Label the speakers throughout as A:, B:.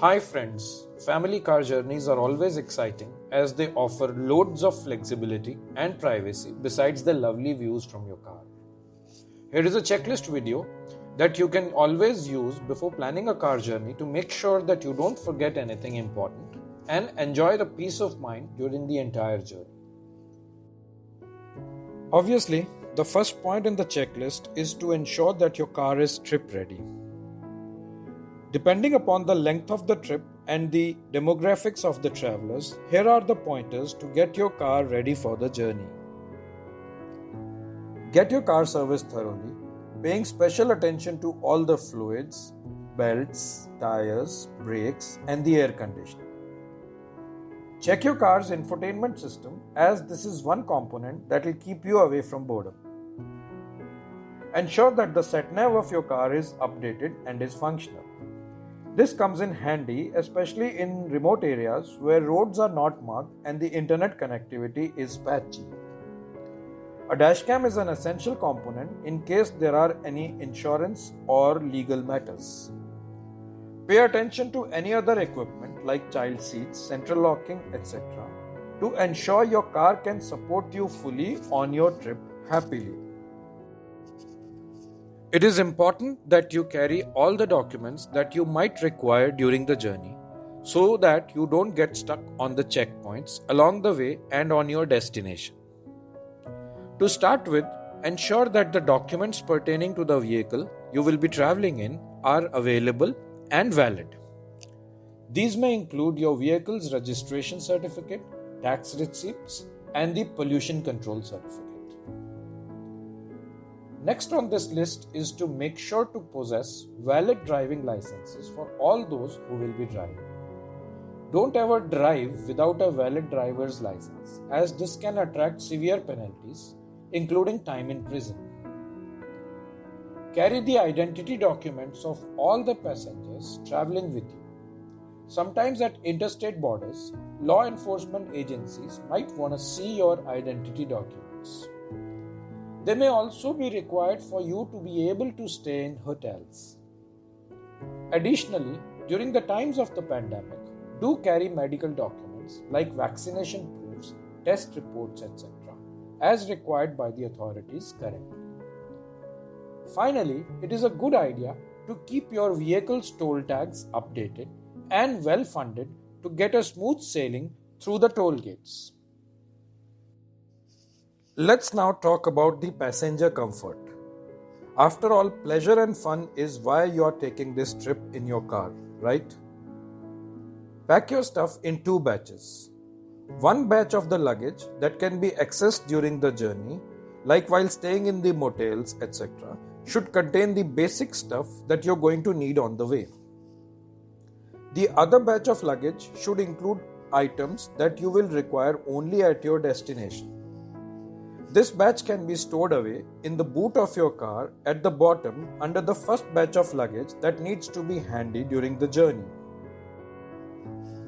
A: Hi friends, family car journeys are always exciting as they offer loads of flexibility and privacy besides the lovely views from your car. Here is a checklist video that you can always use before planning a car journey to make sure that you don't forget anything important and enjoy the peace of mind during the entire journey. Obviously, the first point in the checklist is to ensure that your car is trip ready. Depending upon the length of the trip and the demographics of the travelers, here are the pointers to get your car ready for the journey. Get your car serviced thoroughly, paying special attention to all the fluids, belts, tires, brakes, and the air conditioning. Check your car's infotainment system, as this is one component that will keep you away from boredom. Ensure that the sat-nav of your car is updated and is functional. This comes in handy, especially in remote areas where roads are not marked and the internet connectivity is patchy. A dashcam is an essential component in case there are any insurance or legal matters. Pay attention to any other equipment like child seats, central locking, etc. to ensure your car can support you fully on your trip happily. It is important that you carry all the documents that you might require during the journey so that you don't get stuck on the checkpoints along the way and on your destination. To start with, ensure that the documents pertaining to the vehicle you will be traveling in are available and valid. These may include your vehicle's registration certificate, tax receipts, and the pollution control certificate. Next on this list is to make sure to possess valid driving licenses for all those who will be driving. Don't ever drive without a valid driver's license, as this can attract severe penalties, including time in prison. Carry the identity documents of all the passengers traveling with you. Sometimes at interstate borders, law enforcement agencies might want to see your identity documents. They may also be required for you to be able to stay in hotels. Additionally, during the times of the pandemic, do carry medical documents like vaccination proofs, test reports, etc., as required by the authorities currently. Finally, it is a good idea to keep your vehicle's toll tags updated and well funded to get a smooth sailing through the toll gates. Let's now talk about the passenger comfort. After all, pleasure and fun is why you are taking this trip in your car, right? Pack your stuff in 2 batches. One batch of the luggage that can be accessed during the journey, like while staying in the motels, etc., should contain the basic stuff that you're going to need on the way. The other batch of luggage should include items that you will require only at your destination. This batch can be stored away in the boot of your car at the bottom under the first batch of luggage that needs to be handy during the journey.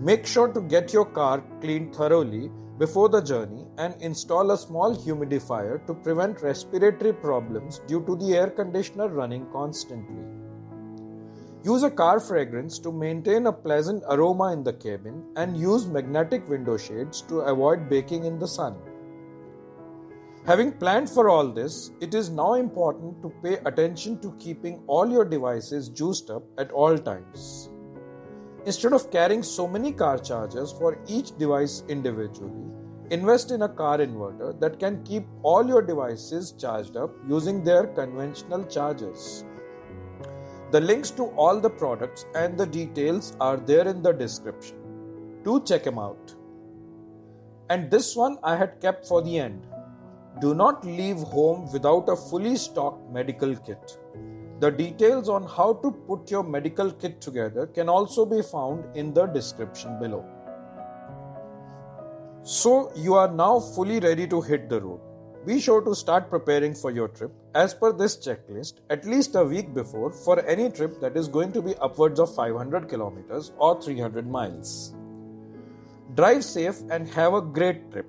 A: Make sure to get your car cleaned thoroughly before the journey and install a small humidifier to prevent respiratory problems due to the air conditioner running constantly. Use a car fragrance to maintain a pleasant aroma in the cabin and use magnetic window shades to avoid baking in the sun. Having planned for all this, it is now important to pay attention to keeping all your devices juiced up at all times. Instead of carrying so many car chargers for each device individually, invest in a car inverter that can keep all your devices charged up using their conventional chargers. The links to all the products and the details are there in the description. Do check them out. And this one I had kept for the end. Do not leave home without a fully stocked medical kit. The details on how to put your medical kit together can also be found in the description below. So you are now fully ready to hit the road. Be sure to start preparing for your trip as per this checklist at least a week before for any trip that is going to be upwards of 500 kilometers or 300 miles. Drive safe and have a great trip.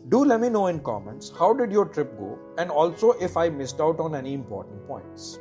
A: Do let me know in comments how did your trip go and also if I missed out on any important points.